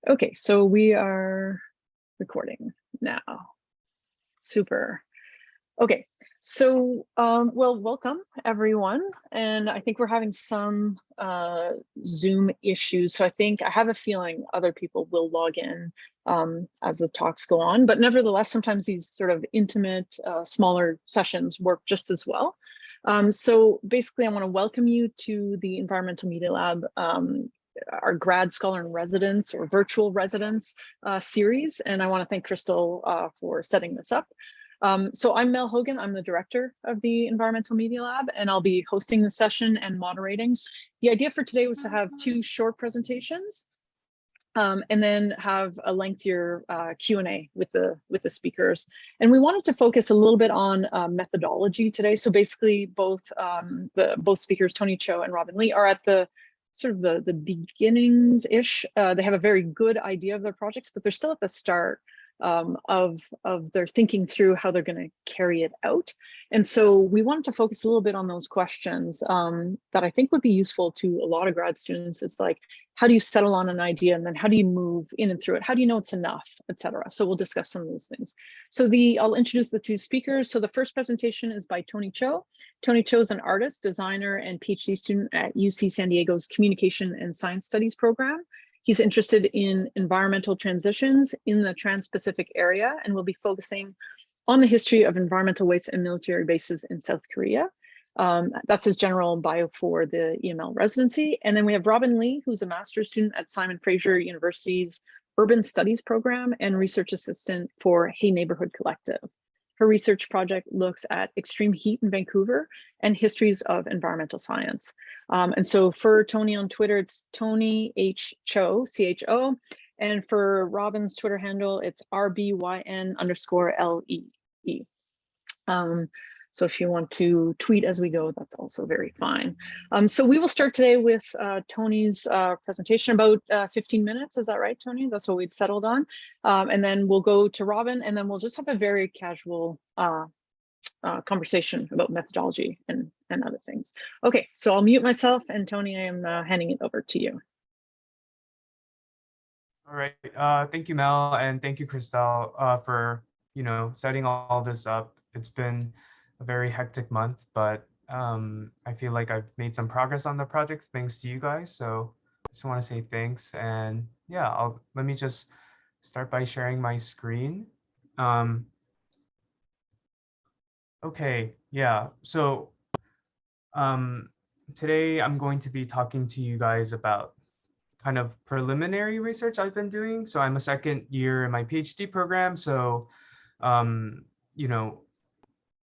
Okay, so we are recording now. Super. Okay, so well, welcome everyone. And I think we're having some Zoom issues. So I have a feeling other people will log in as the talks go on. But nevertheless, sometimes these sort of intimate, smaller sessions work just as well. So basically, I want to welcome you to the Environmental Media Lab, our grad scholar in residence or virtual residence series. And I want to thank Crystal for setting this up. So I'm Mel Hogan. I'm the director of the Environmental Media Lab, and I'll be hosting the session and moderating. The idea for today was to have two short presentations and then have a lengthier Q&A with the speakers. And we wanted to focus a little bit on methodology today. So basically both speakers, Tony Cho and Robyn Lee, are at the sort of the beginnings-ish. They have a very good idea of their projects, but they're still at the start of their thinking through how they're going to carry it out. And so we wanted to focus a little bit on those questions that I think would be useful to a lot of grad students. It's like, how do you settle on an idea, and then how do you move in and through it? How do you know it's enough, etc. So we'll discuss some of these things. So I'll introduce the two speakers. So the first presentation is by Tony Cho. Tony Cho is an artist, designer, and PhD student at UC San Diego's Communication and Science Studies program. He's interested in environmental transitions in the Trans-Pacific area and will be focusing on the history of environmental waste and military bases in South Korea. That's his general bio for the EML residency. And then we have Robyn Lee, who's a master's student at Simon Fraser University's Urban Studies program and research assistant for Hey Neighborhood Collective. Her research project looks at extreme heat in Vancouver and histories of environmental science. And so for Tony on Twitter, it's Tony H. Cho, C-H-O. And for Robyn's Twitter handle, it's RBYN_LEE. So if you want to tweet as we go, that's also very fine. So we will start today with Tony's presentation, about 15 minutes. Is that right, Tony? That's what we'd settled on. And then we'll go to Robyn, and then we'll just have a very casual conversation about methodology and other things. Okay, so I'll mute myself, and Tony, I am handing it over to you. All right, thank you, Mel, and thank you, Crystal, for setting all this up. It's been a very hectic month, but I feel like I've made some progress on the project thanks to you guys. So I just want to say thanks, and yeah, let me just start by sharing my screen. Okay, yeah. So today I'm going to be talking to you guys about kind of preliminary research I've been doing. So I'm a second year in my PhD program. So,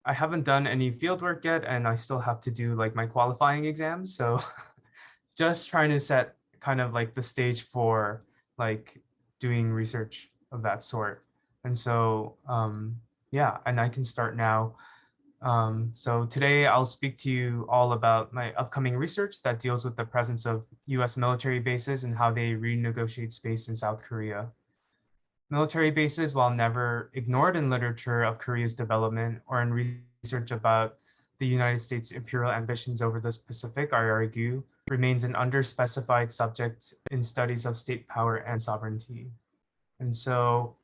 I haven't done any fieldwork yet, and I still have to do like my qualifying exams. So just trying to set kind of like the stage for like doing research of that sort. And so, yeah, and I can start now. So today I'll speak to you all about my upcoming research that deals with the presence of US military bases and how they renegotiate space in South Korea. Military bases, while never ignored in literature of Korea's development or in research about the United States' imperial ambitions over the Pacific, I argue, remains an underspecified subject in studies of state power and sovereignty. And so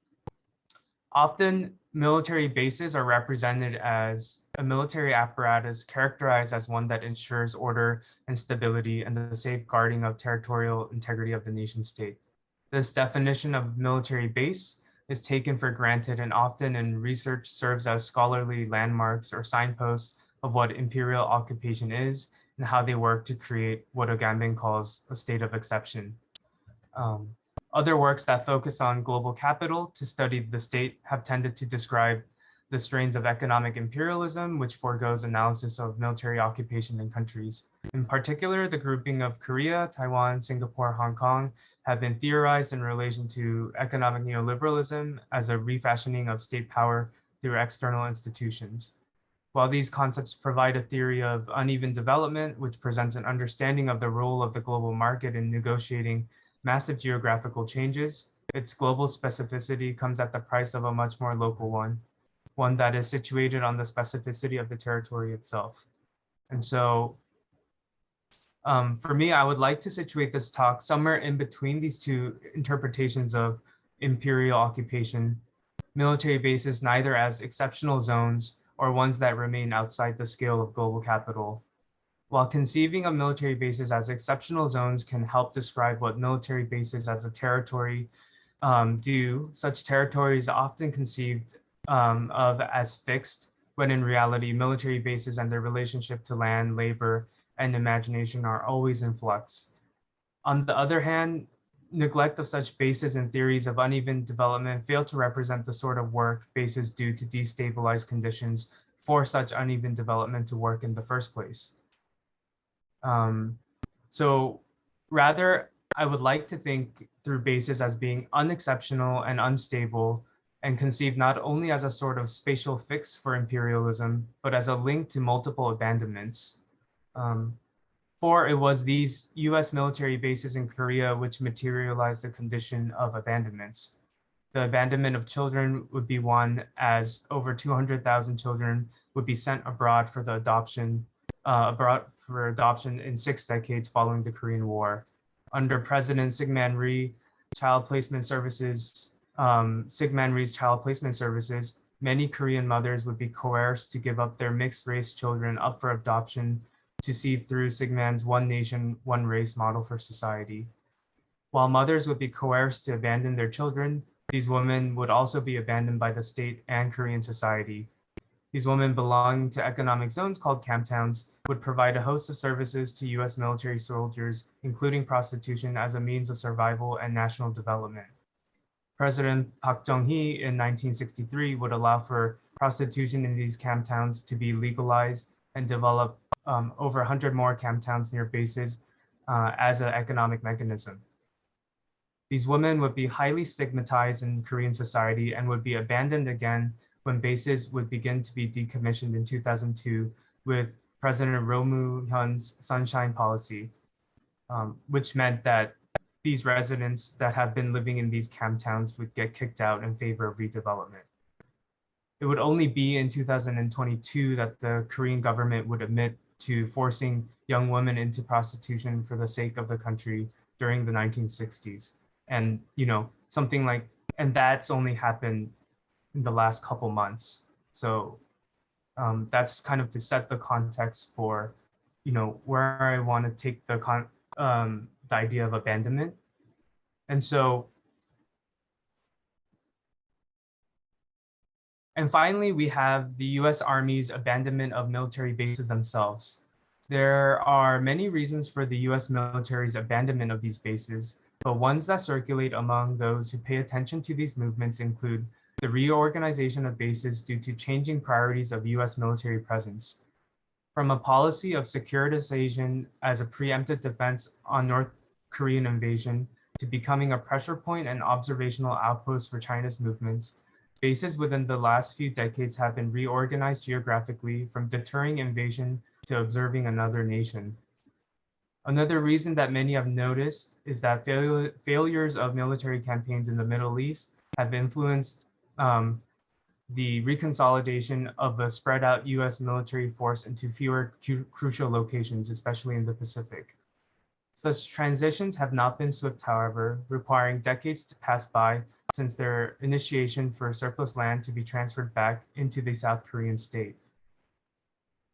often military bases are represented as a military apparatus characterized as one that ensures order and stability and the safeguarding of territorial integrity of the nation state. This definition of military base is taken for granted and often in research serves as scholarly landmarks or signposts of what imperial occupation is and how they work to create what Agamben calls a state of exception. Other works that focus on global capital to study the state have tended to describe the strains of economic imperialism, which forgoes analysis of military occupation in countries. In particular, the grouping of Korea, Taiwan, Singapore, Hong Kong have been theorized in relation to economic neoliberalism as a refashioning of state power through external institutions. While these concepts provide a theory of uneven development, which presents an understanding of the role of the global market in negotiating massive geographical changes, its global specificity comes at the price of a much more local one that is situated on the specificity of the territory itself. And so For me, I would like to situate this talk somewhere in between these two interpretations of imperial occupation, military bases neither as exceptional zones or ones that remain outside the scale of global capital. While conceiving of military bases as exceptional zones can help describe what military bases as a territory do, such territories are often conceived of as fixed, when in reality, military bases and their relationship to land, labor, and imagination are always in flux. On the other hand, neglect of such bases and theories of uneven development fail to represent the sort of work bases do to destabilize conditions for such uneven development to work in the first place. So rather, I would like to think through bases as being unexceptional and unstable, and conceived not only as a sort of spatial fix for imperialism, but as a link to multiple abandonments. For it was these US military bases in Korea which materialized the condition of abandonments. The abandonment of children would be one, as over 200,000 children would be sent abroad for the adoption in 6 decades following the Korean War. Under President Syngman Rhee's child placement services, many Korean mothers would be coerced to give up their mixed race children up for adoption to see through Syngman's one nation, one race model for society. While mothers would be coerced to abandon their children, these women would also be abandoned by the state and Korean society. These women belonging to economic zones called camp towns would provide a host of services to US military soldiers, including prostitution as a means of survival and national development. President Park Chung-hee in 1963 would allow for prostitution in these camp towns to be legalized and develop over 100 more camp towns near bases as an economic mechanism. These women would be highly stigmatized in Korean society and would be abandoned again when bases would begin to be decommissioned in 2002 with President Roh Moo-hyun's Sunshine Policy, which meant that these residents that have been living in these camp towns would get kicked out in favor of redevelopment. It would only be in 2022 that the Korean government would admit to forcing young women into prostitution for the sake of the country during the 1960s. And, and that's only happened in the last couple months. So that's kind of to set the context for, where I want to take the idea of abandonment. And finally, we have the US Army's abandonment of military bases themselves. There are many reasons for the US military's abandonment of these bases, but ones that circulate among those who pay attention to these movements include the reorganization of bases due to changing priorities of US military presence. From a policy of securitization as a preemptive defense on North Korean invasion to becoming a pressure point and observational outpost for China's movements, bases within the last few decades have been reorganized geographically from deterring invasion to observing another nation. Another reason that many have noticed is that failures of military campaigns in the Middle East have influenced the reconsolidation of a spread out US military force into fewer crucial locations, especially in the Pacific. Such transitions have not been swift, however, requiring decades to pass by since their initiation for surplus land to be transferred back into the South Korean state.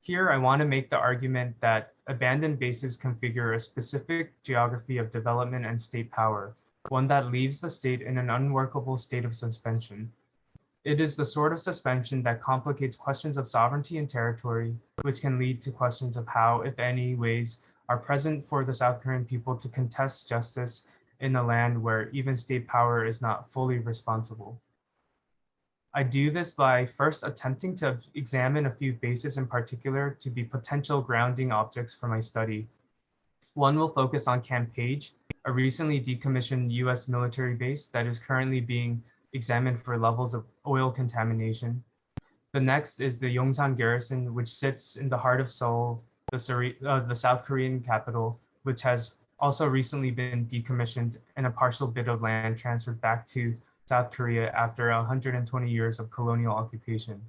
Here, I want to make the argument that abandoned bases configure a specific geography of development and state power, one that leaves the state in an unworkable state of suspension. It is the sort of suspension that complicates questions of sovereignty and territory, which can lead to questions of how, if any, ways are present for the South Korean people to contest justice in a land where even state power is not fully responsible. I do this by first attempting to examine a few bases in particular to be potential grounding objects for my study. One will focus on Camp Page, a recently decommissioned US military base that is currently being examined for levels of oil contamination. The next is the Yongsan Garrison, which sits in the heart of Seoul, the South Korean capital, which has also recently been decommissioned and a partial bit of land transferred back to South Korea after 120 years of colonial occupation.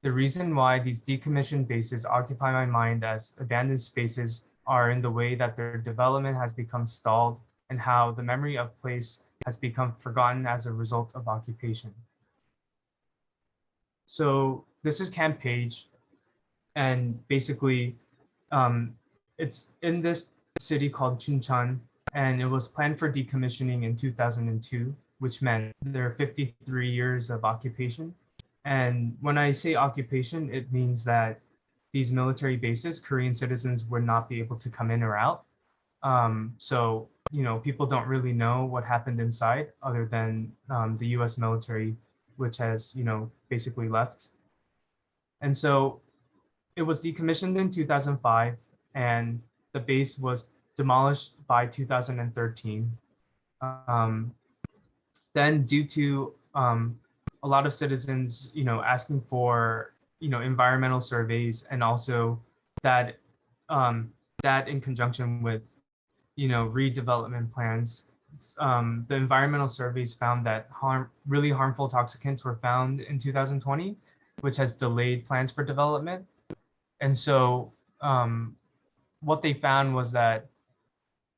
The reason why these decommissioned bases occupy my mind as abandoned spaces are in the way that their development has become stalled and how the memory of place has become forgotten as a result of occupation. So this is Camp Page, and basically it's in this city called Chuncheon, and it was planned for decommissioning in 2002, which meant there are 53 years of occupation. And when I say occupation, it means that these military bases, Korean citizens would not be able to come in or out. So, people don't really know what happened inside other than the US military, which has, basically left. And so it was decommissioned in 2005, and the base was demolished by 2013. Um, then due to a lot of citizens, asking for, environmental surveys, and also that that in conjunction with, redevelopment plans, the environmental surveys found that really harmful toxicants were found in 2020, which has delayed plans for development. And so what they found was that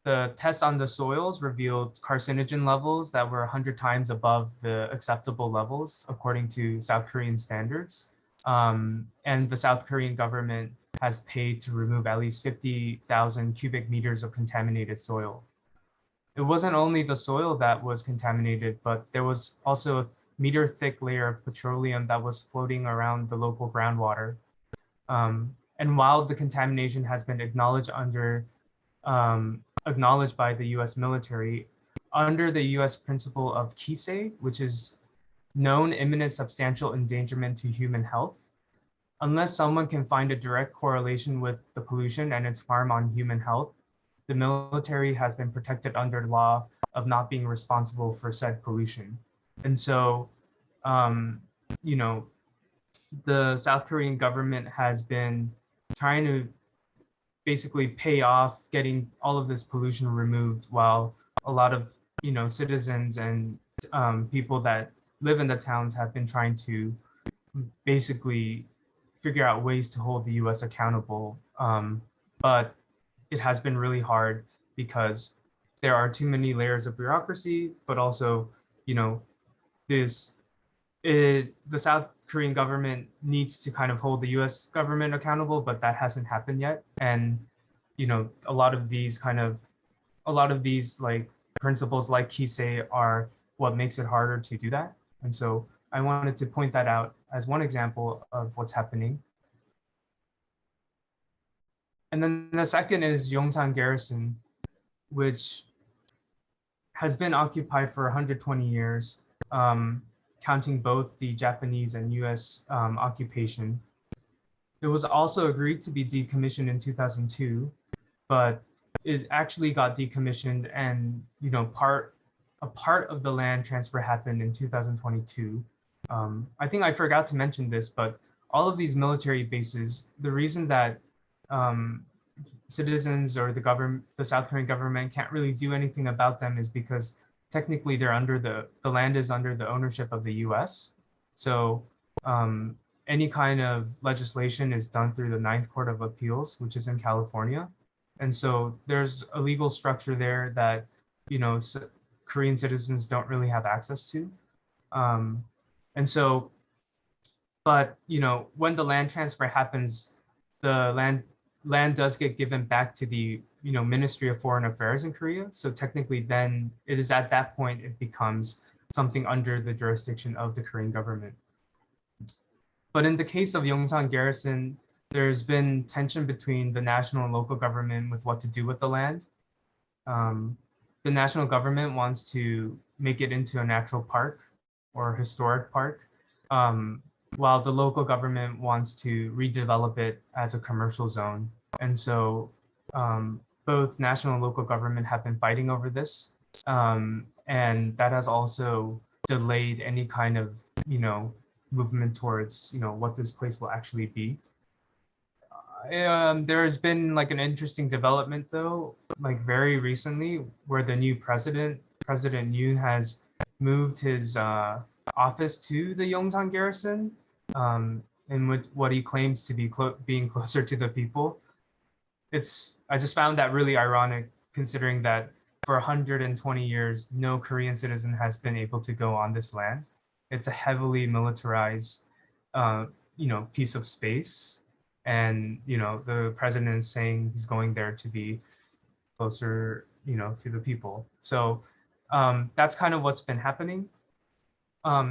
the tests on the soils revealed carcinogen levels that were 100 times above the acceptable levels according to South Korean standards. And the South Korean government has paid to remove at least 50,000 cubic meters of contaminated soil. It wasn't only the soil that was contaminated, but there was also a meter-thick layer of petroleum that was floating around the local groundwater. And while the contamination has been acknowledged by the U.S. military, under the U.S. principle of Kisei, which is known imminent substantial endangerment to human health, unless someone can find a direct correlation with the pollution and its harm on human health, the military has been protected under law of not being responsible for said pollution. And so, the South Korean government has been trying to basically pay off getting all of this pollution removed, while a lot of citizens and people that live in the towns have been trying to basically figure out ways to hold the U.S. accountable. But it has been really hard because there are too many layers of bureaucracy, but also, the South Korean government needs to kind of hold the U.S. government accountable, but that hasn't happened yet. And a lot of these like principles like Kisei are what makes it harder to do that. And so I wanted to point that out as one example of what's happening. And then the second is Yongsan Garrison, which has been occupied for 120 years, counting both the Japanese and US occupation. It was also agreed to be decommissioned in 2002, but it actually got decommissioned, and a part of the land transfer happened in 2022. I think I forgot to mention this, but all of these military bases, the reason that citizens or the South Korean government can't really do anything about them is because technically they're under the land is under the ownership of the US. So any kind of legislation is done through the Ninth Court of Appeals, which is in California. And so there's a legal structure there that, Korean citizens don't really have access to. And so, but, when the land transfer happens, the land does get given back to the, Ministry of Foreign Affairs in Korea. So technically then it is at that point, it becomes something under the jurisdiction of the Korean government. But in the case of Yongsan Garrison, there's been tension between the national and local government with what to do with the land. The national government wants to make it into a natural park or historic park, while the local government wants to redevelop it as a commercial zone. And so both national and local government have been fighting over this. And that has also delayed any kind of, movement towards, what this place will actually be. There has been like an interesting development though, like very recently, where the new President Yoon, has moved his office to the Yongsan Garrison, in what he claims to be being closer to the people. I just found that really ironic, considering that for 120 years, no Korean citizen has been able to go on this land. It's a heavily militarized, piece of space, and the president is saying he's going there to be closer, to the people. So that's kind of what's been happening.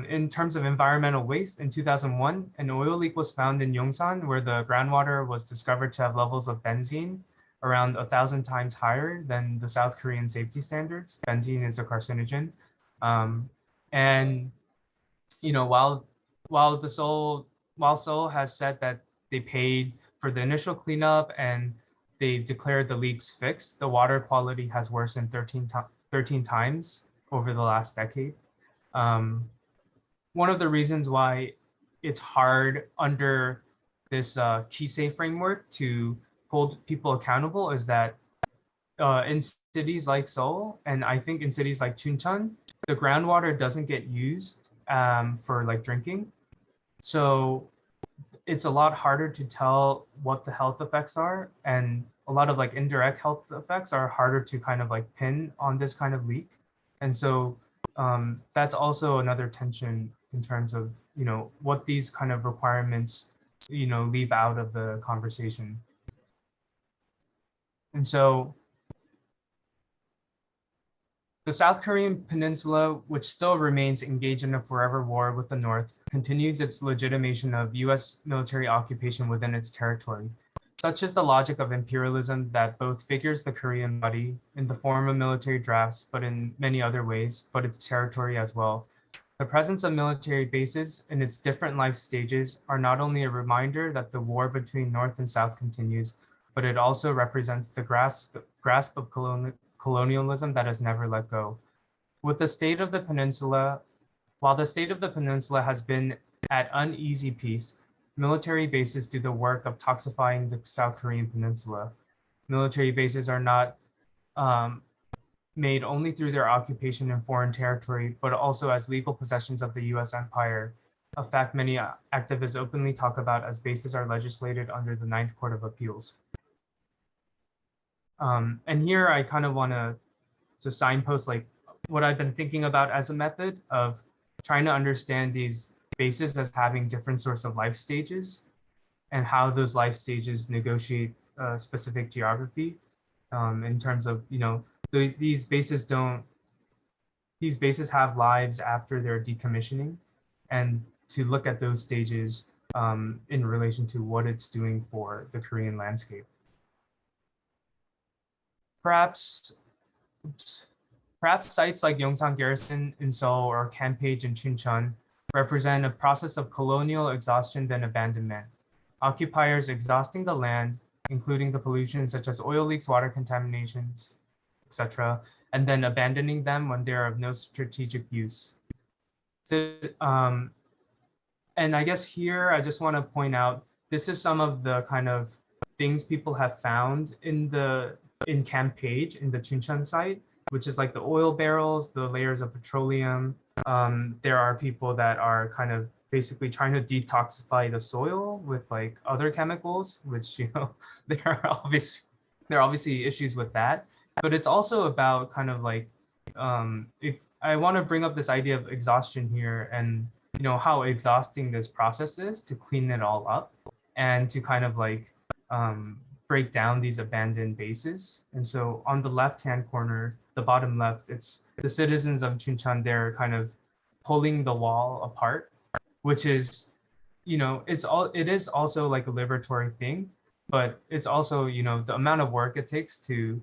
In terms of environmental waste, in 2001, an oil leak was found in Yongsan, where the groundwater was discovered to have levels of benzene around 1,000 times higher than the South Korean safety standards. Benzene is a carcinogen. And while Seoul has said that they paid for the initial cleanup and they declared the leaks fixed, the water quality has worsened 13 times over the last decade. One of the reasons why it's hard under this Kisei framework to hold people accountable is that in cities like Seoul, and I think in cities like Chuncheon, the groundwater doesn't get used for like drinking. So it's a lot harder to tell what the health effects are, and a lot of like indirect health effects are harder to kind of like pin on this kind of leak. And so that's also another tension in terms of what these kind of requirements leave out of the conversation. And so the South Korean peninsula, which still remains engaged in a forever war with the North, continues its legitimation of US military occupation within its territory. Such is the logic of imperialism that both figures the Korean body in the form of military drafts, but in many other ways, but its territory as well. The presence of military bases in its different life stages are not only a reminder that the war between North and South continues, but it also represents the grasp of colonialism that has never let go. With the state of the peninsula, while the state of the peninsula has been at uneasy peace, military bases do the work of toxifying the South Korean peninsula. Military bases are not made only through their occupation in foreign territory, but also as legal possessions of the US empire, a fact many activists openly talk about as bases are legislated under the Ninth Court of Appeals. And here I kind of want to just signpost like what I've been thinking about as a method of trying to understand these bases as having different sorts of life stages and how those life stages negotiate specific geography in terms of, these bases have lives after their decommissioning, and to look at those stages in relation to what it's doing for the Korean landscape. Perhaps sites like Yongsan Garrison in Seoul or Campage in Chuncheon represent a process of colonial exhaustion and abandonment. Occupiers exhausting the land, including the pollution such as oil leaks, water contaminations, etc., and then abandoning them when they are of no strategic use. So, and I guess here I just want to point out, this is some of the kind of things people have found in Campage, in the Chuncheon site, which is like the oil barrels, the layers of petroleum. There are people that are kind of basically trying to detoxify the soil with like other chemicals, which there are obviously issues with that. But it's also about kind of like if I want to bring up this idea of exhaustion here, and how exhausting this process is to clean it all up and to kind of like break down these abandoned bases. And so on the left-hand corner, the bottom left, it's the citizens of Chuncheon. They're kind of pulling the wall apart, which is, it is also like a liberatory thing, but it's also, the amount of work it takes to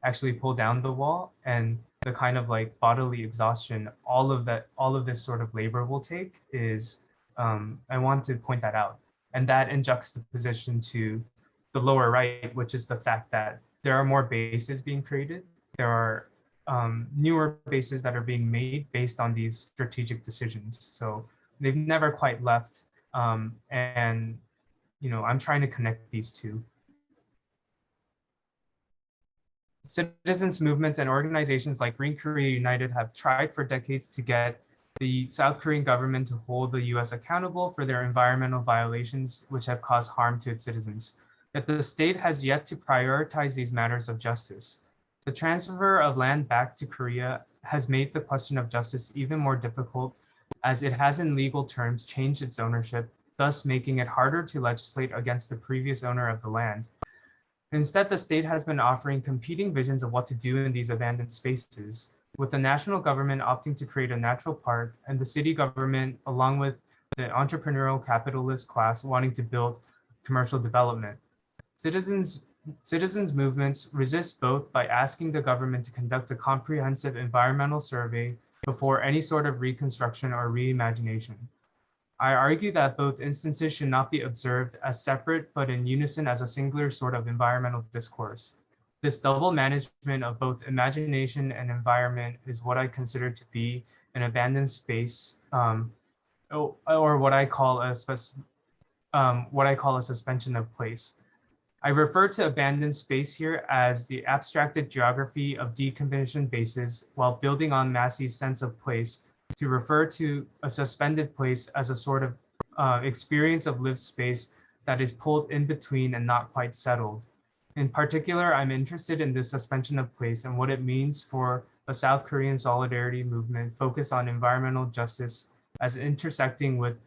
actually pull down the wall and the kind of like bodily exhaustion, all of this sort of labor will take is, I want to point that out. And that in juxtaposition to the lower right, which is the fact that there are more bases being created. There are newer bases that are being made based on these strategic decisions. So they've never quite left. And, I'm trying to connect these two. Citizens movements and organizations like Green Korea United have tried for decades to get the South Korean government to hold the US accountable for their environmental violations, which have caused harm to its citizens. yet the state has yet to prioritize these matters of justice. The transfer of land back to Korea has made the question of justice even more difficult, as it has in legal terms changed its ownership, thus making it harder to legislate against the previous owner of the land. Instead, the state has been offering competing visions of what to do in these abandoned spaces, with the national government opting to create a natural park and the city government, along with the entrepreneurial capitalist class, wanting to build commercial development. Citizens movements resist both by asking the government to conduct a comprehensive environmental survey before any sort of reconstruction or reimagination. I argue that both instances should not be observed as separate, but in unison as a singular sort of environmental discourse. This double management of both imagination and environment is what I consider to be an abandoned space, or what I call a suspension of place. I refer to abandoned space here as the abstracted geography of decommissioned bases, while building on Massey's sense of place to refer to a suspended place as a sort of experience of lived space that is pulled in between and not quite settled. In particular, I'm interested in this suspension of place and what it means for a South Korean solidarity movement focused on environmental justice as intersecting with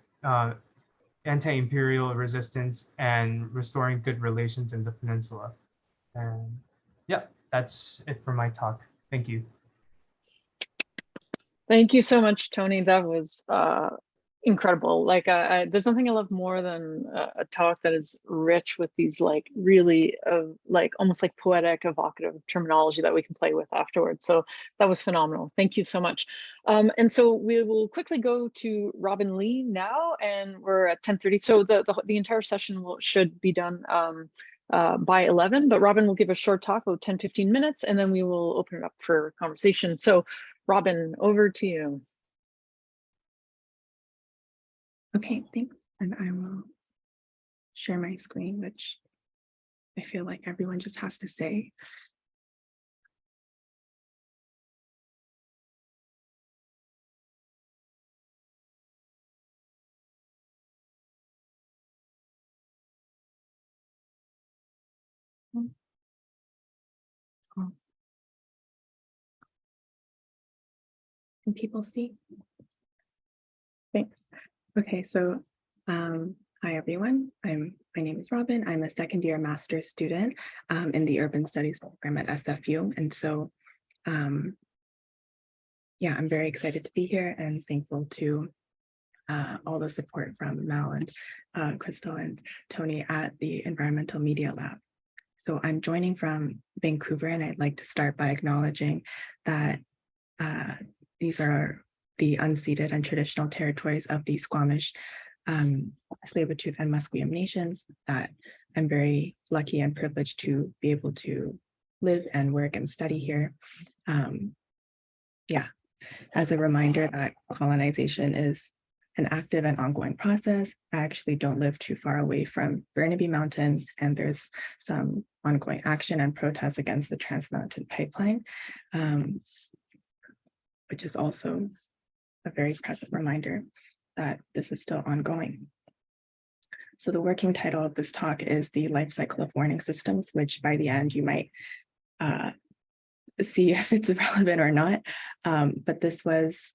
anti-imperial resistance and restoring good relations in the peninsula. And yeah, that's it for my talk. Thank you. Thank you so much, Tony. That was incredible. Like, there's nothing I love more than a talk that is rich with these like really like almost like poetic, evocative terminology that we can play with afterwards. So that was phenomenal. Thank you so much. And so we will quickly go to Robyn Lee now, and we're at 10:30. So the entire session should be done by 11, but Robyn will give a short talk about 10-15 minutes, and then we will open it up for conversation. So Robyn, over to you. Okay, thanks. And I will share my screen, which I feel like everyone just has to say. Can people see? Thanks. Okay, so hi everyone. My name is Robyn. I'm a second-year master's student in the Urban Studies program at SFU, and so yeah, I'm very excited to be here and thankful to all the support from Mel and Crystal and Tony at the Environmental Media Lab. So I'm joining from Vancouver, and I'd like to start by acknowledging that these are the unceded and traditional territories of the Squamish, Tsleil-Waututh, and Musqueam nations that I'm very lucky and privileged to be able to live and work and study here. Yeah, as a reminder that colonization is an active and ongoing process. I actually don't live too far away from Burnaby Mountain, and there's some ongoing action and protests against the Trans Mountain Pipeline, which is also a very present reminder that this is still ongoing. So the working title of this talk is The Life Cycle of Warning Systems, which by the end you might see if it's relevant or not. But this was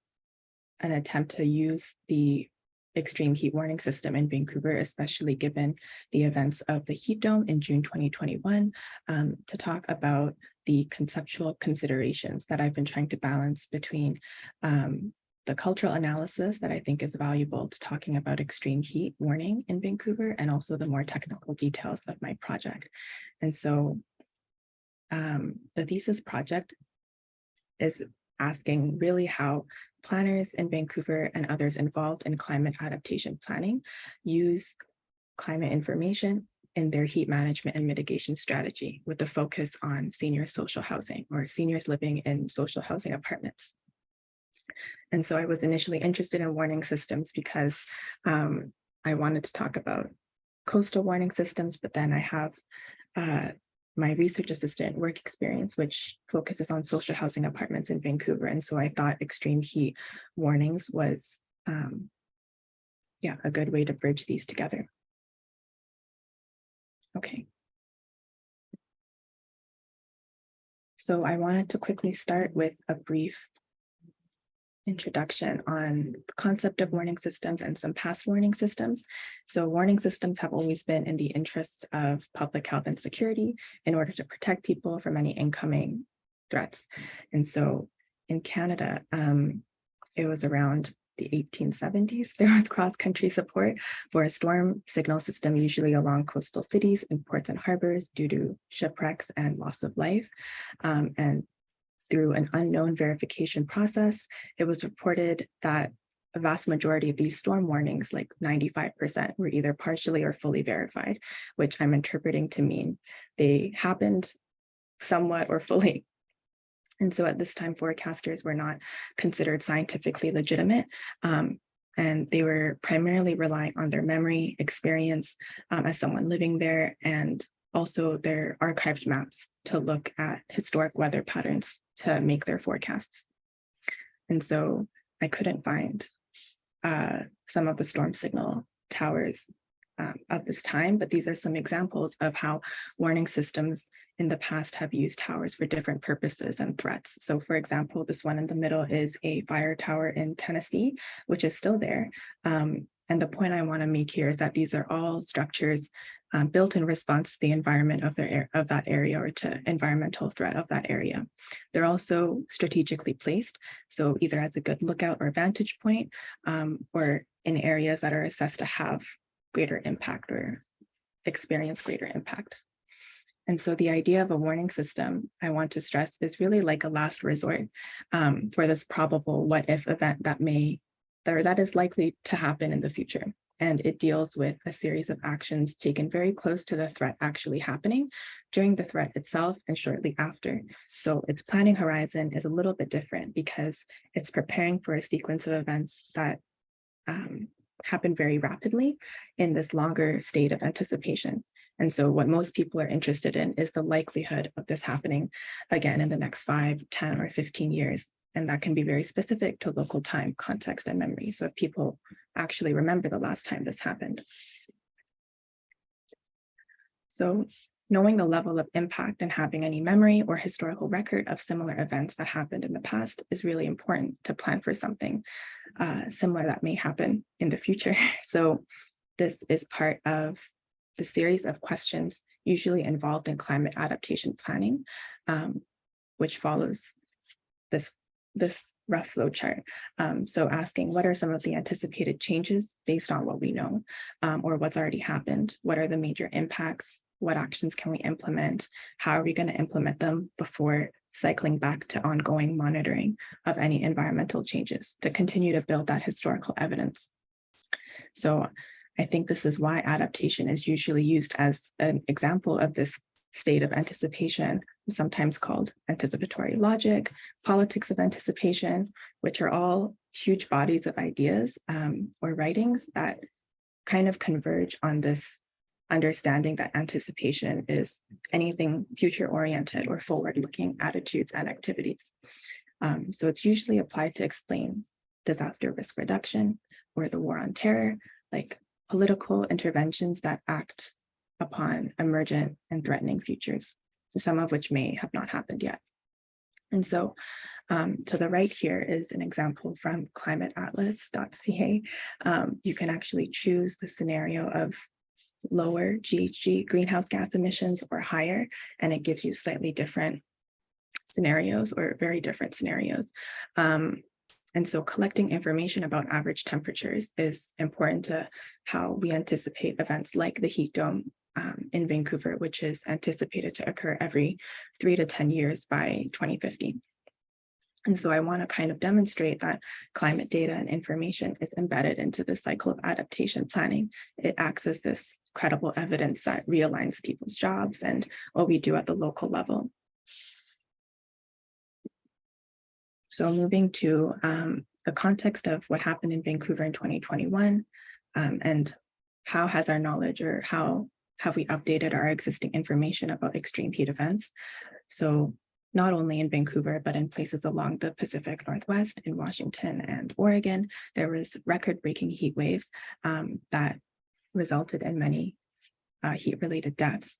an attempt to use the extreme heat warning system in Vancouver, especially given the events of the heat dome in June 2021, to talk about the conceptual considerations that I've been trying to balance between the cultural analysis that I think is valuable to talking about extreme heat warning in Vancouver, and also the more technical details of my project. And so the thesis project is asking really how planners in Vancouver and others involved in climate adaptation planning use climate information in their heat management and mitigation strategy, with a focus on senior social housing, or seniors living in social housing apartments. And so I was initially interested in warning systems because I wanted to talk about coastal warning systems, but then I have my research assistant work experience, which focuses on social housing apartments in Vancouver. And so I thought extreme heat warnings was yeah, a good way to bridge these together. Okay, So I wanted to quickly start with a brief introduction on the concept of warning systems and some past warning systems. So warning systems have always been in the interests of public health and security in order to protect people from any incoming threats. And so in Canada, it was around the 1870s, there was cross-country support for a storm signal system, usually along coastal cities and ports and harbors due to shipwrecks and loss of life. And through an unknown verification process, it was reported that a vast majority of these storm warnings, like 95%, were either partially or fully verified, which I'm interpreting to mean they happened somewhat or fully. And so at this time, forecasters were not considered scientifically legitimate, and they were primarily relying on their memory, experience as someone living there, and also their archived maps to look at historic weather patterns to make their forecasts. And so I couldn't find some of the storm signal towers of this time, but these are some examples of how warning systems in the past have used towers for different purposes and threats. So for example, this one in the middle is a fire tower in Tennessee, which is still there. And the point I want to make here is that these are all structures built in response to the environment of that area or to environmental threat of that area. They're also strategically placed, so either as a good lookout or vantage point, or in areas that are assessed to have greater impact or experience greater impact. And so the idea of a warning system, I want to stress, is really like a last resort for this probable what if event that is likely to happen in the future. And it deals with a series of actions taken very close to the threat actually happening, during the threat itself and shortly after. So its planning horizon is a little bit different because it's preparing for a sequence of events that happen very rapidly in this longer state of anticipation. And so what most people are interested in is the likelihood of this happening again in the next 5, 10, or 15 years. And that can be very specific to local time, context, and memory. So if people actually remember the last time this happened. So knowing the level of impact and having any memory or historical record of similar events that happened in the past is really important to plan for something similar that may happen in the future. So this is part of the series of questions usually involved in climate adaptation planning, which follows this rough flow chart. So asking what are some of the anticipated changes based on what we know, or what's already happened? What are the major impacts? What actions can we implement? How are we going to implement them before cycling back to ongoing monitoring of any environmental changes to continue to build that historical evidence? So I think this is why adaptation is usually used as an example of this state of anticipation, sometimes called anticipatory logic, politics of anticipation, which are all huge bodies of ideas or writings that kind of converge on this understanding that anticipation is anything future-oriented or forward-looking attitudes and activities. So it's usually applied to explain disaster risk reduction or the war on terror, like political interventions that act upon emergent and threatening futures, some of which may have not happened yet. And so to the right here is an example from climateatlas.ca. You can actually choose the scenario of lower GHG greenhouse gas emissions or higher, and it gives you slightly different scenarios or very different scenarios. And so collecting information about average temperatures is important to how we anticipate events like the heat dome in Vancouver, which is anticipated to occur every 3 to 10 years by 2050. And so I want to kind of demonstrate that climate data and information is embedded into the cycle of adaptation planning. It acts as this credible evidence that realigns people's jobs and what we do at the local level. So moving to the context of what happened in Vancouver in 2021 and how has our knowledge or how have we updated our existing information about extreme heat events? So not only in Vancouver, but in places along the Pacific Northwest, in Washington and Oregon, there was record-breaking heat waves that resulted in many heat-related deaths.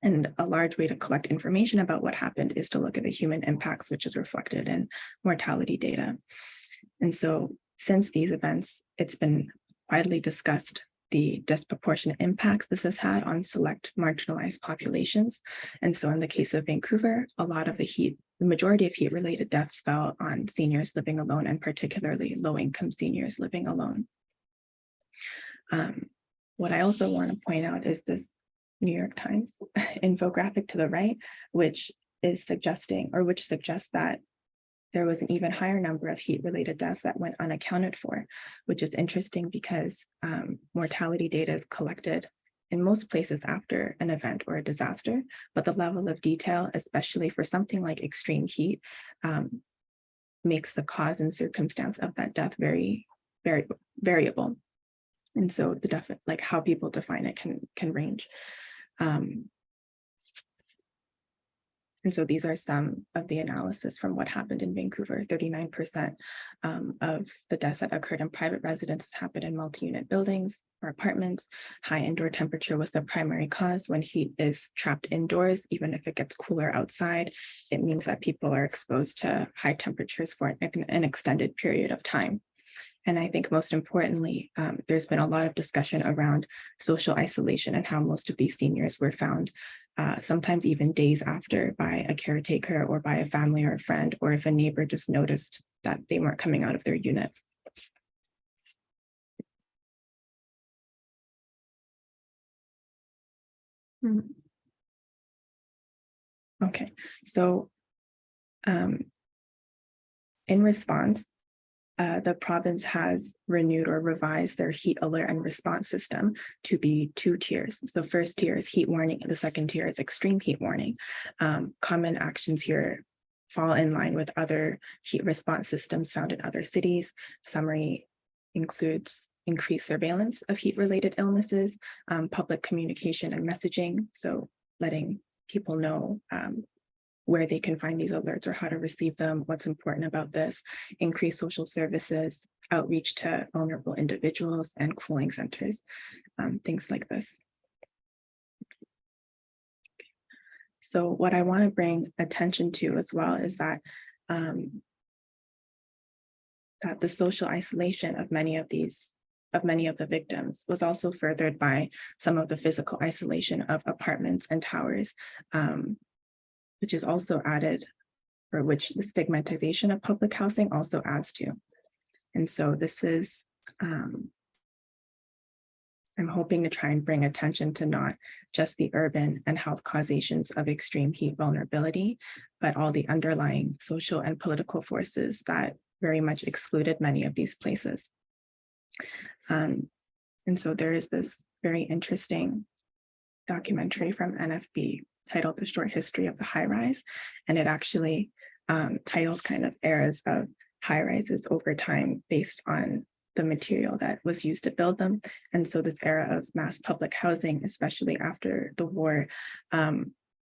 And a large way to collect information about what happened is to look at the human impacts, which is reflected in mortality data. And so since these events, it's been widely discussed the disproportionate impacts this has had on select marginalized populations. And so in the case of Vancouver, a lot of the majority of heat-related deaths fell on seniors living alone, and particularly low-income seniors living alone. What I also want to point out is this New York Times infographic to the right, which suggests that there was an even higher number of heat-related deaths that went unaccounted for, which is interesting because mortality data is collected in most places after an event or a disaster, but the level of detail, especially for something like extreme heat, makes the cause and circumstance of that death very, very variable. And so how people define it can range. And so these are some of the analysis from what happened in Vancouver. 39% of the deaths that occurred in private residences happened in multi-unit buildings or apartments. High indoor temperature was the primary cause. When heat is trapped indoors, even if it gets cooler outside, it means that people are exposed to high temperatures for an extended period of time. And I think most importantly, there's been a lot of discussion around social isolation and how most of these seniors were found sometimes even days after by a caretaker or by a family or a friend, or if a neighbor just noticed that they weren't coming out of their unit. Okay, so in response, the province has renewed or revised their heat alert and response system to be 2 tiers. The first tier is heat warning, and the second tier is extreme heat warning. Common actions here fall in line with other heat response systems found in other cities. Summary includes increased surveillance of heat-related illnesses, public communication and messaging, so letting people know where they can find these alerts or how to receive them, what's important about this, increase social services, outreach to vulnerable individuals, and cooling centers, things like this. So what I want to bring attention to as well is that that the social isolation of many of the victims was also furthered by some of the physical isolation of apartments and towers, which is also added, or which the stigmatization of public housing also adds to. And so this is, I'm hoping to try and bring attention to not just the urban and health causations of extreme heat vulnerability, but all the underlying social and political forces that very much excluded many of these places. And so there is this very interesting documentary from NFB titled The Short History of the High Rise. And it actually titles kind of eras of high rises over time based on the material that was used to build them. And so this era of mass public housing, especially after the war,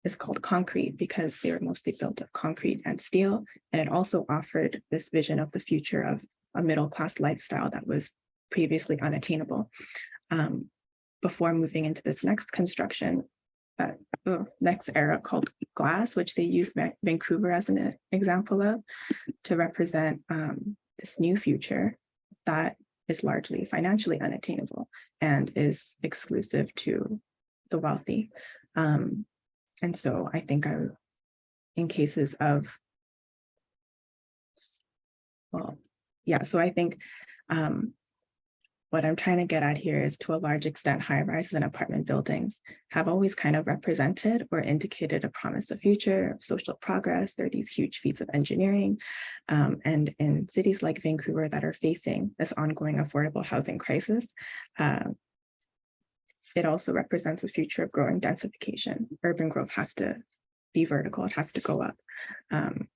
is called concrete because they were mostly built of concrete and steel. And it also offered this vision of the future of a middle-class lifestyle that was previously unattainable. Before moving into this next construction, next era called glass, which they use Vancouver as an example of to represent this new future that is largely financially unattainable and is exclusive to the wealthy. And so I think in cases of, so I think what I'm trying to get at here is, to a large extent, high rises and apartment buildings have always kind of represented or indicated a promise of future, of social progress. There are these huge feats of engineering. And in cities like Vancouver that are facing this ongoing affordable housing crisis, it also represents a future of growing densification. Urban growth has to be vertical, it has to go up. And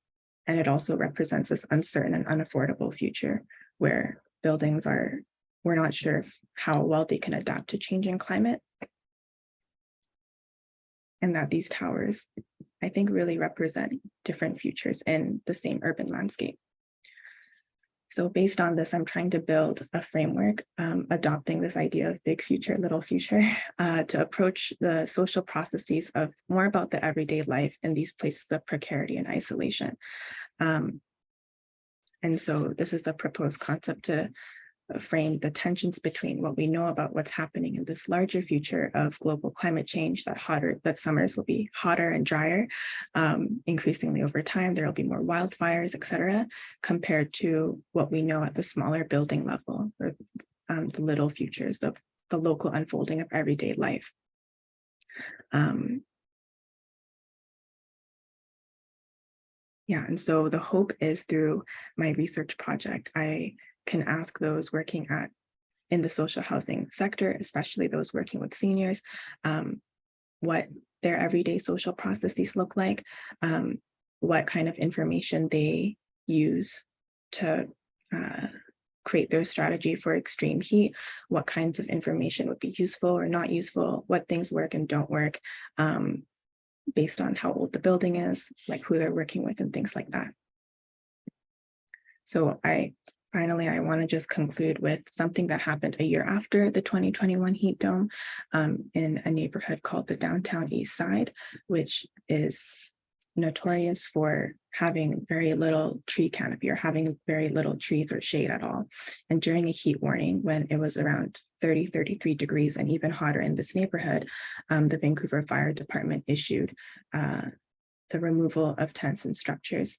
it also represents this uncertain and unaffordable future where buildings we're not sure how well they can adapt to changing climate. And that these towers, I think, really represent different futures in the same urban landscape. So based on this, I'm trying to build a framework, adopting this idea of big future, little future, to approach the social processes of more about the everyday life in these places of precarity and isolation. And so this is a proposed concept to frame the tensions between what we know about what's happening in this larger future of global climate change, that summers will be hotter and drier, increasingly over time, there will be more wildfires, et cetera, compared to what we know at the smaller building level, or the little futures of the local unfolding of everyday life. Yeah, and so the hope is through my research project, I can ask those working in the social housing sector, especially those working with seniors, what their everyday social processes look like, what kind of information they use to create their strategy for extreme heat, what kinds of information would be useful or not useful, what things work and don't work, based on how old the building is, like who they're working with and things like that. So finally, I want to just conclude with something that happened a year after the 2021 heat dome in a neighborhood called the Downtown East Side, which is notorious for having very little tree canopy or having very little trees or shade at all. And during a heat warning, when it was around 30, 33 degrees and even hotter in this neighborhood, the Vancouver Fire Department issued the removal of tents and structures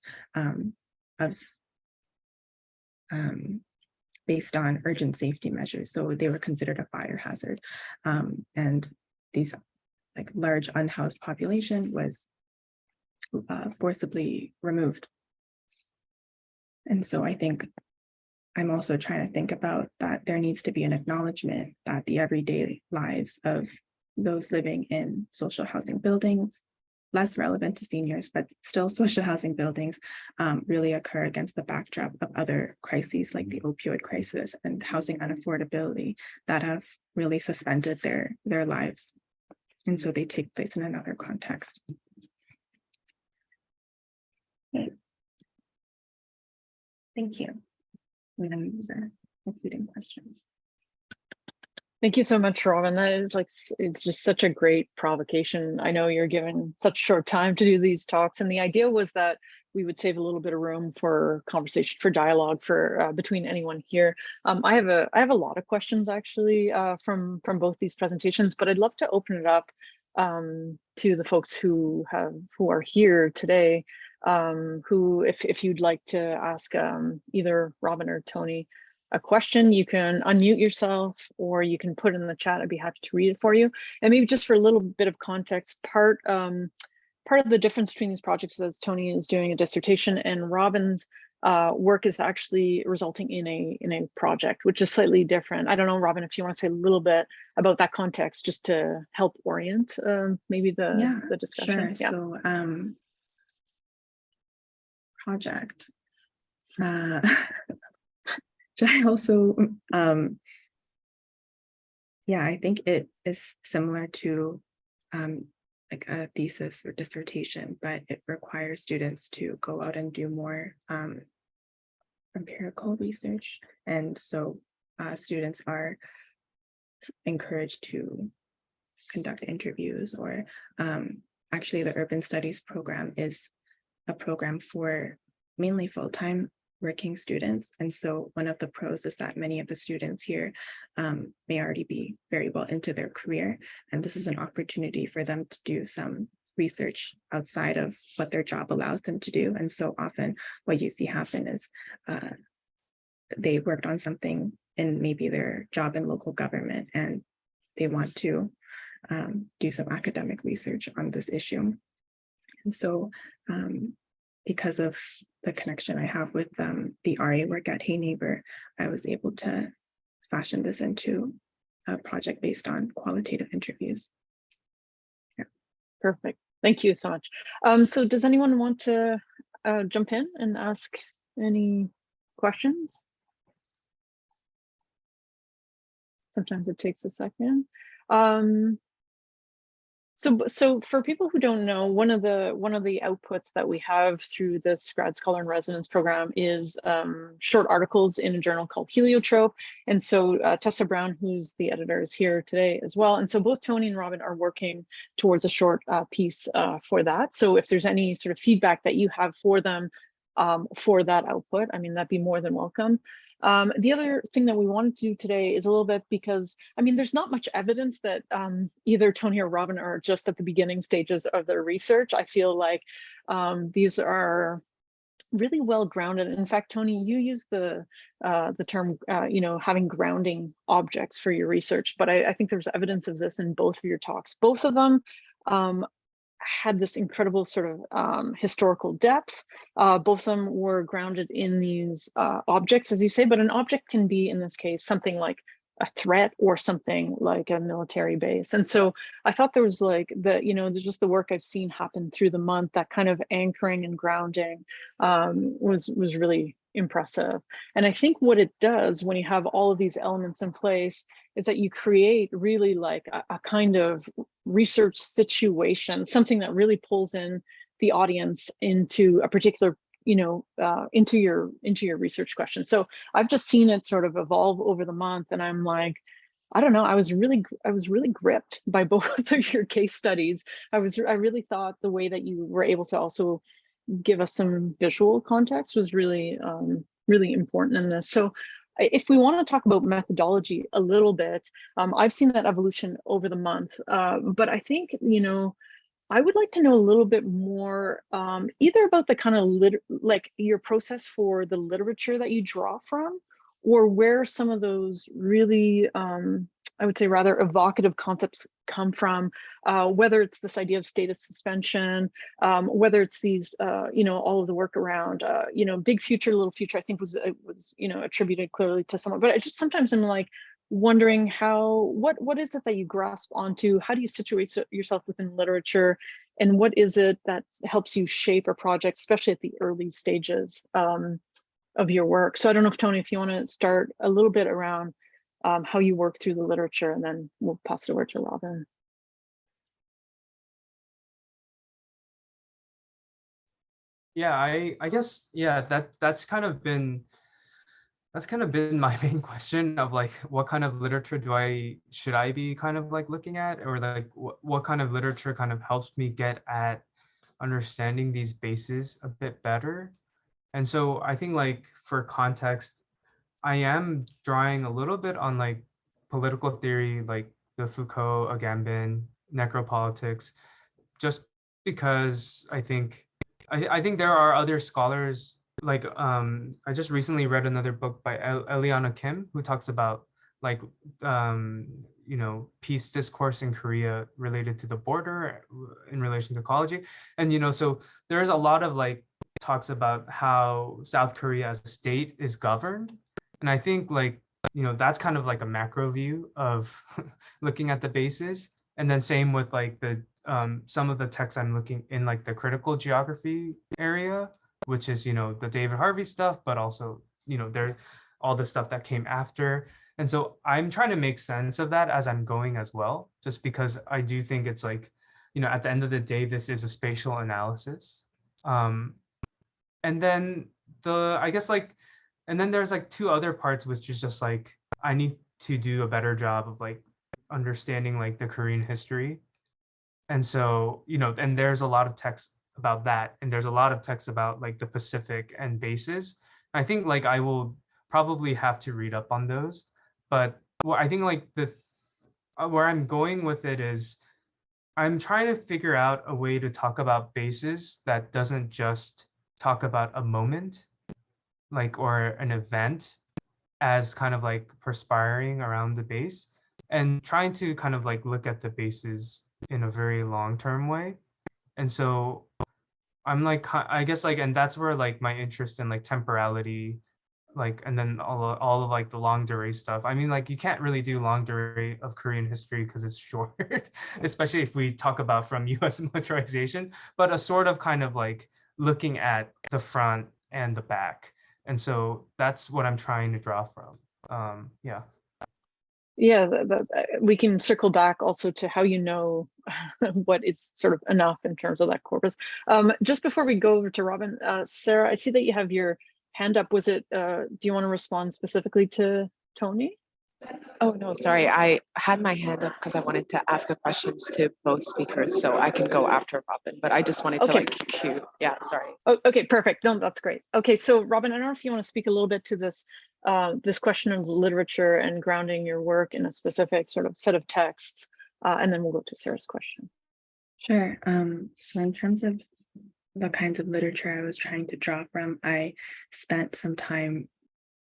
based on urgent safety measures. So they were considered a fire hazard. And these large unhoused population was forcibly removed. And so I think I'm also trying to think about that there needs to be an acknowledgement that the everyday lives of those living in social housing buildings, less relevant to seniors, but still social housing buildings, really occur against the backdrop of other crises like the opioid crisis and housing unaffordability that have really suspended their lives. And so they take place in another context. Okay. Thank you. And then these are concluding questions. Thank you so much, Robyn. That is it's just such a great provocation. I know you're given such short time to do these talks, and the idea was that we would save a little bit of room for conversation, for dialogue, for between anyone here. I have a lot of questions actually from both these presentations, but I'd love to open it up to the folks who are here today. Who, if you'd like to ask either Robyn or Tony a question, you can unmute yourself or you can put it in the chat. I'd be happy to read it for you. And maybe just for a little bit of context, part of the difference between these projects is Tony is doing a dissertation and Robyn's work is actually resulting in a project, which is slightly different. I don't know, Robyn, if you want to say a little bit about that context, just to help orient maybe the discussion. Sure. Yeah. So project. I also, I think it is similar to like a thesis or dissertation, but it requires students to go out and do more empirical research. And so students are encouraged to conduct interviews, or actually the urban studies program is a program for mainly full-time working students. And so one of the pros is that many of the students here may already be very well into their career. And this is an opportunity for them to do some research outside of what their job allows them to do. And so often what you see happen is they worked on something in maybe their job in local government, and they want to do some academic research on this issue. And so because of the connection I have with the RA work at Hey Neighbor, I was able to fashion this into a project based on qualitative interviews. Yeah. Perfect. Thank you so much. So does anyone want to jump in and ask any questions? Sometimes it takes a second. So for people who don't know, one of the outputs that we have through this grad scholar in residence program is short articles in a journal called Heliotrope. And so Tessa Brown, who's the editor, is here today as well. And so both Tony and Robyn are working towards a short piece for that. So if there's any sort of feedback that you have for them for that output, I mean, that'd be more than welcome. The other thing that we wanted to do today is a little bit because, I mean, there's not much evidence that either Tony or Robyn are just at the beginning stages of their research. I feel like these are really well grounded. In fact, Tony, you use the term, you know, having grounding objects for your research, but I think there's evidence of this in both of your talks. Both of them had this incredible sort of historical depth. Both of them were grounded in these objects, as you say, but an object can be, in this case, something like a threat or something like a military base. And so I thought there was like you know, just the work I've seen happen through the month, that kind of anchoring and grounding was really impressive. And I think what it does when you have all of these elements in place is that you create really like a kind of research situation, something that really pulls in the audience into a particular, you know, into your research question. So I've just seen it sort of evolve over the month, and I'm like, I don't know, I was really gripped by both of your case studies. I really thought the way that you were able to also give us some visual context was really really important in this. So if we want to talk about methodology a little bit, I've seen that evolution over the month, but I think, you know, I would like to know a little bit more, either about the kind of like your process for the literature that you draw from, or where some of those really, I would say rather evocative concepts come from, whether it's this idea of state of suspension, whether it's these, you know, all of the work around, you know, big future, little future, I think was, you know, attributed clearly to someone, but I just sometimes I'm like wondering how, what is it that you grasp onto? How do you situate yourself within literature? And what is it that helps you shape a project, especially at the early stages of your work? So I don't know if Tony, if you want to start a little bit around how you work through the literature, and then we'll pass it over to Robyn. Yeah, I guess, yeah, that's kind of been my main question of like, what kind of literature should I be kind of like looking at, or like what kind of literature kind of helps me get at understanding these bases a bit better. And so I think, like, for context, I am drawing a little bit on like political theory, like the Foucault, Agamben, necropolitics, just because I think there are other scholars, like I just recently read another book by Eliana Kim, who talks about like you know, peace discourse in Korea related to the border in relation to ecology. And you know, so there's a lot of like talks about how South Korea as a state is governed. And I think, like, you know, that's kind of like a macro view of looking at the bases. And then same with like the some of the texts I'm looking in, like the critical geography area, which is, you know, the David Harvey stuff, but also, you know, there all the stuff that came after. And so I'm trying to make sense of that as I'm going as well, just because I do think it's like, you know, at the end of the day, this is a spatial analysis. And then I guess like, and then there's like two other parts, which is just like, I need to do a better job of like understanding like the Korean history. And so, you know, and there's a lot of text about that. And there's a lot of text about like the Pacific and bases. I think like I will probably have to read up on those. But what I think like where I'm going with it is I'm trying to figure out a way to talk about bases that doesn't just talk about a moment, like, or an event as kind of like perspiring around the base, and trying to kind of like look at the bases in a very long-term way. And so I'm like, I guess like, and that's where like my interest in like temporality, like, and then all of like the long durée stuff. I mean, like, you can't really do long durée of Korean history because it's short, especially if we talk about from US militarization, but a sort of kind of like looking at the front and the back. And so that's what I'm trying to draw from. Yeah. Yeah, we can circle back also to how you know what is sort of enough in terms of that corpus. Just before we go over to Robyn, Sarah, I see that you have your hand up. Was it, do you want to respond specifically to Tony? Oh, no, sorry. I had my hand up because I wanted to ask a questions to both speakers, so I can go after Robyn, but I just wanted to Okay. like cue. Yeah, sorry. Oh, okay, perfect. No, that's great. Okay, so Robyn, I don't know if you want to speak a little bit to this this question of literature and grounding your work in a specific sort of set of texts, and then we'll go to Sarah's question. Sure. So in terms of the kinds of literature I was trying to draw from, I spent some time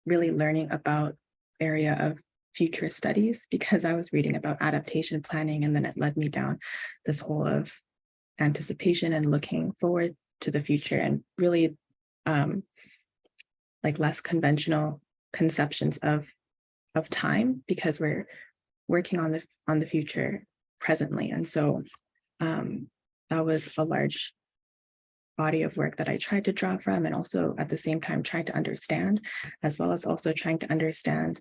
really learning about area of future studies because I was reading about adaptation planning, and then it led me down this hole of anticipation and looking forward to the future, and really like less conventional conceptions of time, because we're working on the future presently. And so that was a large body of work that I tried to draw from, and also at the same time trying to understand, as well as also trying to understand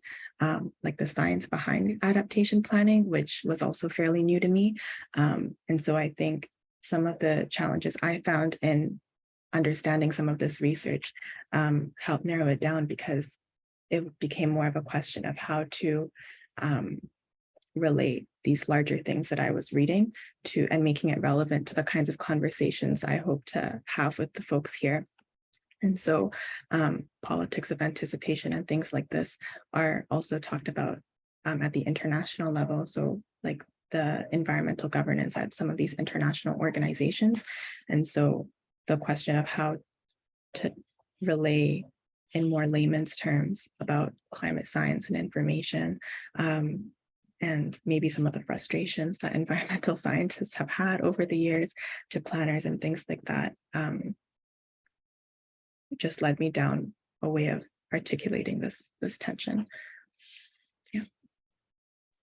like the science behind adaptation planning, which was also fairly new to me. And so I think some of the challenges I found in understanding some of this research helped narrow it down, because it became more of a question of how to relate these larger things that I was reading to, and making it relevant to the kinds of conversations I hope to have with the folks here. And so politics of anticipation and things like this are also talked about at the international level. So like the environmental governance at some of these international organizations. And so the question of how to relay in more layman's terms about climate science and information, and maybe some of the frustrations that environmental scientists have had over the years to planners and things like that, just led me down a way of articulating this tension. Yeah.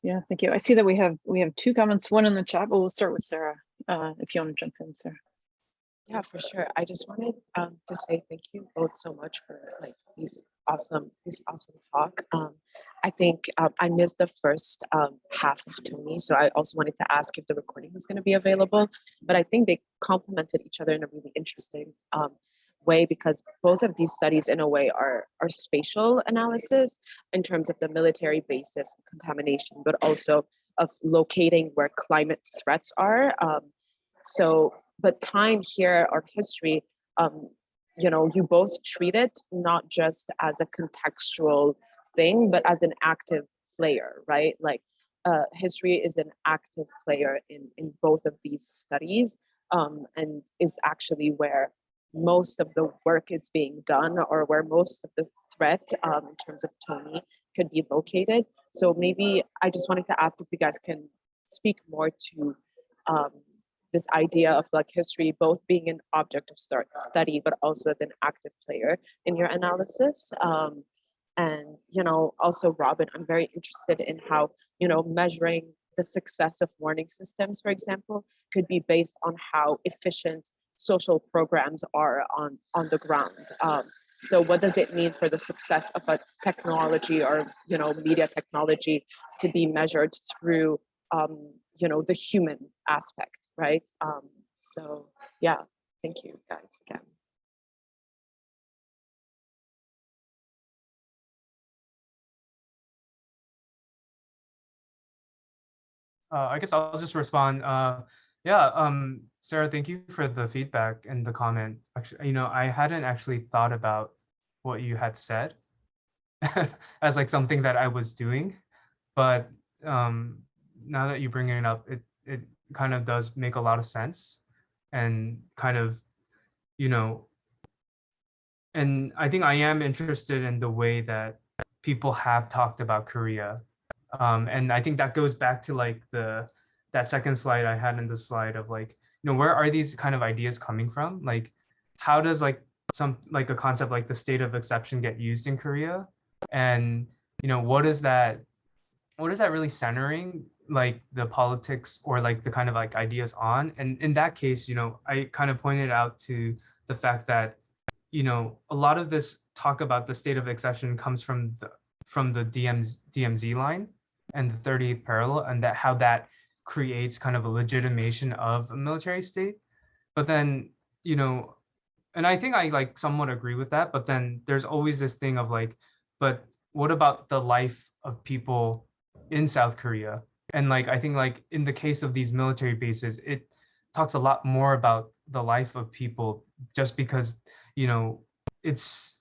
Yeah, thank you. I see that we have two comments, one in the chat, but we'll start with Sarah, if you want to jump in, Sarah. Yeah, for sure. I just wanted to say thank you both so much for like this awesome talk. I think I missed the first half of Tony, so I also wanted to ask if the recording was going to be available. But I think they complemented each other in a really interesting way, because both of these studies, in a way, are spatial analysis in terms of the military basis of contamination, but also of locating where climate threats are. But time here, or history, you both treat it not just as a contextual thing, but as an active player, right? Like history is an active player in both of these studies, and is actually where most of the work is being done, or where most of the threat in terms of Tony could be located. So maybe I just wanted to ask if you guys can speak more to this idea of like history both being an object of study, but also as an active player in your analysis. And also Robyn, I'm very interested in how measuring the success of warning systems, for example, could be based on how efficient social programs are on the ground. So what does it mean for the success of a technology, or media technology, to be measured through the human aspect, right? So yeah, thank you guys again. I guess I'll just respond. Yeah, Sarah, thank you for the feedback and the comment. Actually, I hadn't actually thought about what you had said as like something that I was doing, but now that you bring it up, it kind of does make a lot of sense, and kind of, and I think I am interested in the way that people have talked about Korea. And I think that goes back to like that second slide I had in the slide of like, where are these kind of ideas coming from? Like, how does like a concept like the state of exception get used in Korea? And, what is that really centering like the politics, or like the kind of like ideas on? And in that case, I kind of pointed out to the fact that, a lot of this talk about the state of exception comes from the DMZ line. and the 38th parallel, and that how that creates kind of a legitimation of a military state. But then, you know, and I think I like somewhat agree with that, but then there's always this thing of like, but what about the life of people in South Korea? And like, I think like in the case of these military bases, it talks a lot more about the life of people just because, you know, it's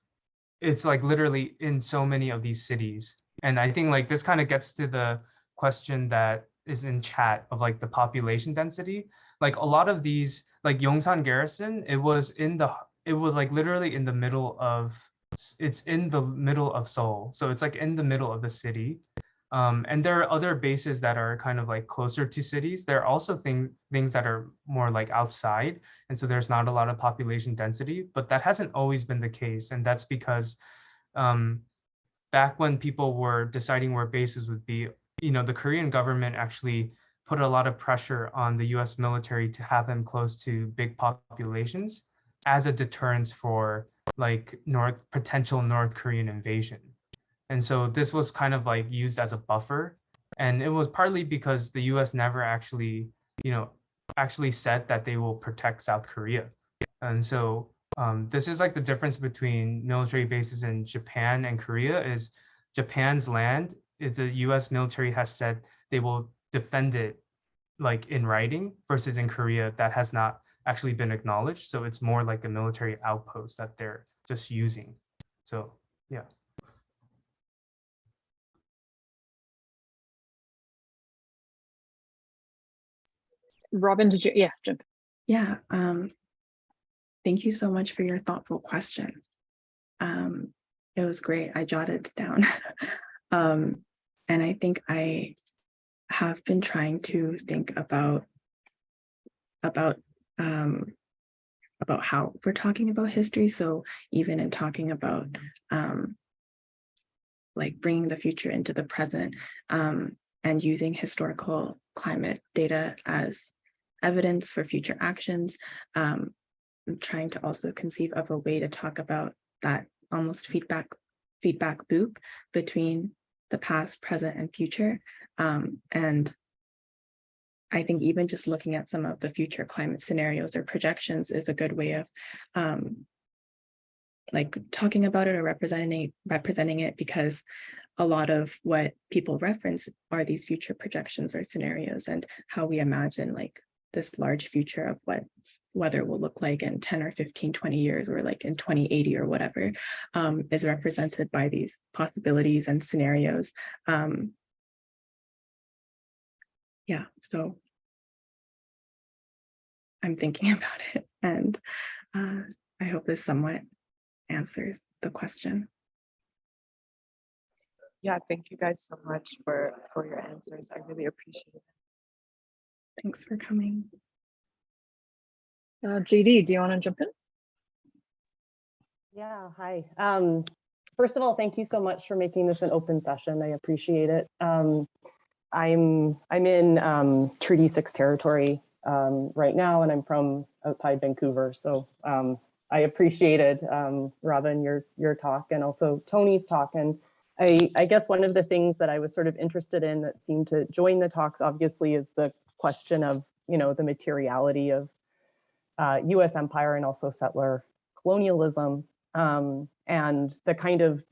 like literally in so many of these cities. And I think like this kind of gets to the question that is in chat of like the population density. Like a lot of these, like Yongsan Garrison, it was like literally in the middle of, it's in the middle of Seoul. So it's like in the middle of the city. And there are other bases that are kind of like closer to cities. There are also things that are more like outside. And so there's not a lot of population density, but that hasn't always been the case. And that's because back when people were deciding where bases would be, you know, the Korean government actually put a lot of pressure on the US military to have them close to big populations as a deterrence for like potential North Korean invasion. And so this was kind of like used as a buffer. And it was partly because the US never actually, you know, actually said that they will protect South Korea. And so this is like the difference between military bases in Japan and Korea is Japan's land, if the US military has said they will defend it like in writing, versus in Korea that has not actually been acknowledged. So it's more like a military outpost that they're just using. So yeah. Robyn, did you, yeah, jump. Yeah, thank you so much for your thoughtful question. It was great. I jotted it down. And I think I have been trying to think about how we're talking about history. So even in talking about like bringing the future into the present and using historical climate data as evidence for future actions, I'm trying to also conceive of a way to talk about that almost feedback loop between the past, present, and future. And I think even just looking at some of the future climate scenarios or projections is a good way of like talking about it or representing it, because a lot of what people reference are these future projections or scenarios and how we imagine like this large future of what weather will look like in 10 or 15, 20 years, or like in 2080 or whatever, is represented by these possibilities and scenarios. Yeah, so I'm thinking about it, and I hope this somewhat answers the question. Yeah, thank you guys so much for your answers. I really appreciate it. Thanks for coming. JD, do you want to jump in? Yeah, hi. First of all, thank you so much for making this an open session. I appreciate it. I'm in Treaty 6 territory right now, and I'm from outside Vancouver. So I appreciated, Robyn, your talk, and also Tony's talk. And I guess one of the things that I was sort of interested in that seemed to join the talks, obviously, is the question of, you know, the materiality of US empire and also settler colonialism, and the kind of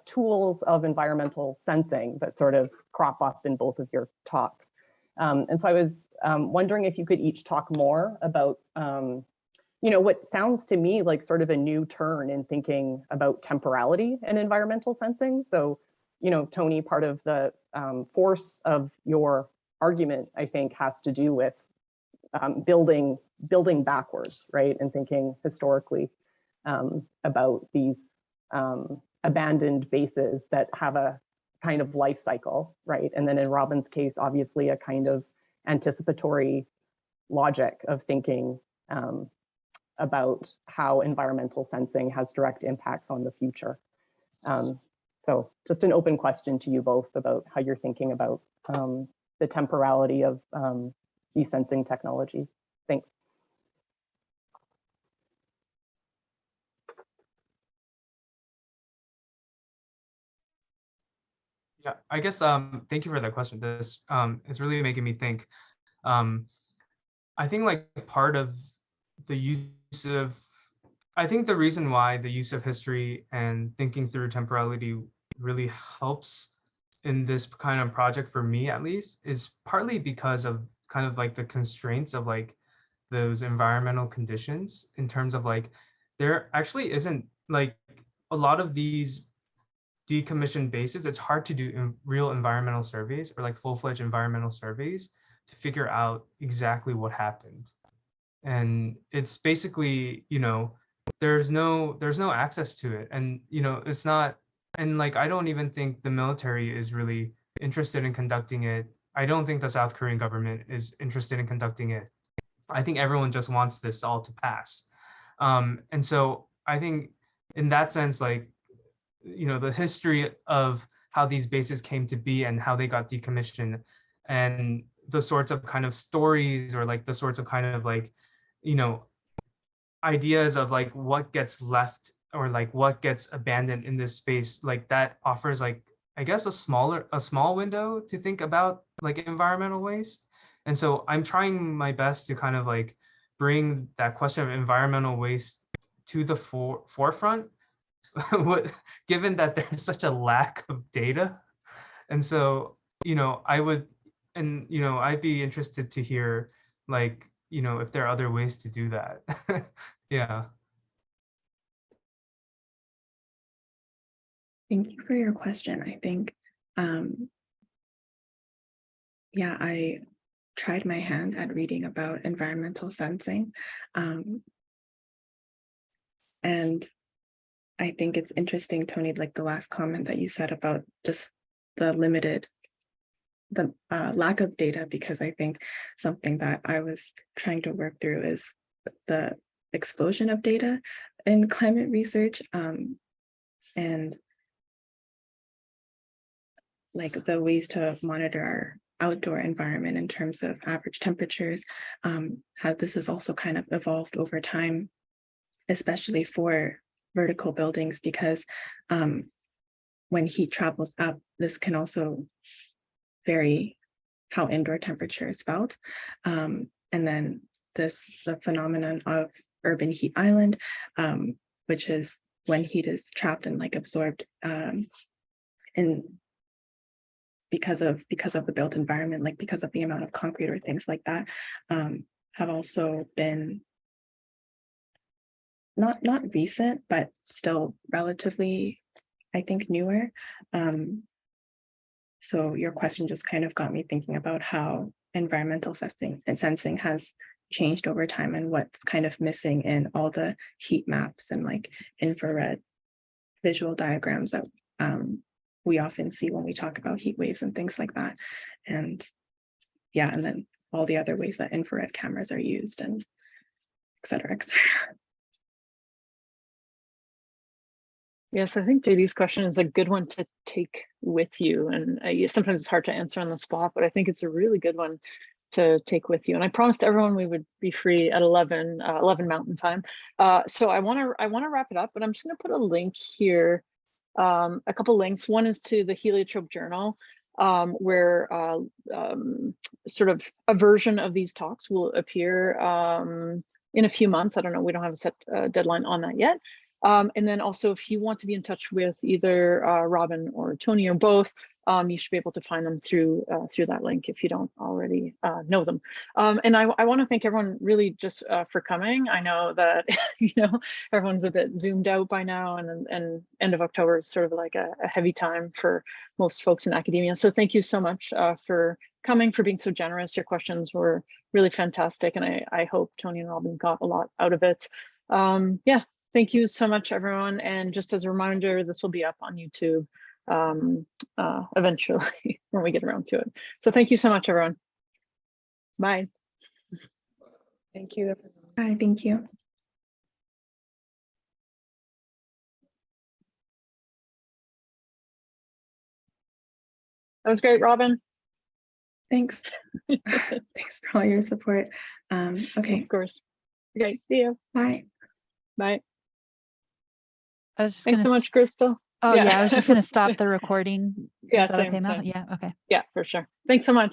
tools of environmental sensing that sort of crop up in both of your talks. And so I was wondering if you could each talk more about, you know, what sounds to me like sort of a new turn in thinking about temporality and environmental sensing. So, you know, Tony, part of the force of your argument, I think, has to do with building backwards, right? And thinking historically about these abandoned bases that have a kind of life cycle, right? And then in Robyn's case, obviously a kind of anticipatory logic of thinking about how environmental sensing has direct impacts on the future. So just an open question to you both about how you're thinking about the temporality of these sensing technologies. Thanks. Yeah, I guess thank you for that question. This is really making me think. I think like part of the use of, I think the reason why the use of history and thinking through temporality really helps in this kind of project for me at least is partly because of kind of like the constraints of like those environmental conditions in terms of like there actually isn't like a lot of these decommissioned bases, it's hard to do real environmental surveys or like full-fledged environmental surveys to figure out exactly what happened. And it's basically, you know, there's no access to it. And, you know, it's not, and like, I don't even think the military is really interested in conducting it. I don't think the South Korean government is interested in conducting it. I think everyone just wants this all to pass. And so I think in that sense, like, you know, the history of how these bases came to be and how they got decommissioned and the sorts of kind of stories or like the sorts of kind of like, you know, ideas of like what gets left or like what gets abandoned in this space, like that offers like, I guess a small window to think about like environmental waste. And so I'm trying my best to kind of like bring that question of environmental waste to the forefront given that there's such a lack of data. And so, you know, I'd be interested to hear like, you know, if there are other ways to do that. Yeah. Thank you for your question. I think, yeah, I tried my hand at reading about environmental sensing. And I think it's interesting, Tony, like the last comment that you said about just the lack of data, because I think something that I was trying to work through is the explosion of data in climate research, and like the ways to monitor our outdoor environment in terms of average temperatures, how this has also kind of evolved over time, especially for vertical buildings, because when heat travels up, this can also vary how indoor temperature is felt. And then the phenomenon of urban heat island, which is when heat is trapped and like absorbed in because of the built environment, like because of the amount of concrete or things like that, have also been not recent, but still relatively, I think, newer. So your question just kind of got me thinking about how environmental sensing has changed over time and what's kind of missing in all the heat maps and like infrared visual diagrams that we often see when we talk about heat waves and things like that. And yeah, and then all the other ways that infrared cameras are used and et cetera, et cetera. Yes, I think JD's question is a good one to take with you. And sometimes it's hard to answer on the spot, but I think it's a really good one to take with you. And I promised everyone we would be free at 11 Mountain Time. So I want to wrap it up, but I'm just going to put a link here, a couple links. One is to the Heliotrope Journal, where sort of a version of these talks will appear in a few months. I don't know, we don't have a set deadline on that yet. And then also, if you want to be in touch with either Robyn or Tony or both, you should be able to find them through that link if you don't already know them. And I want to thank everyone really just for coming. I know that everyone's a bit zoomed out by now, and end of October is sort of like a heavy time for most folks in academia. So thank you so much for coming, for being so generous. Your questions were really fantastic, and I hope Tony and Robyn got a lot out of it. Yeah. Thank you so much, everyone. And just as a reminder, this will be up on YouTube eventually when we get around to it. So thank you so much, everyone. Bye. Thank you, everyone. Bye, thank you. That was great, Robyn. Thanks. Thanks for all your support. Okay. Of course. Okay, see you. Bye. Bye. I was just Thanks so much, Crystal. Oh Yeah. yeah, I was just gonna stop the recording. Yeah, Is that same, okay, Mel? same. Yeah, okay. Yeah, for sure. Thanks so much.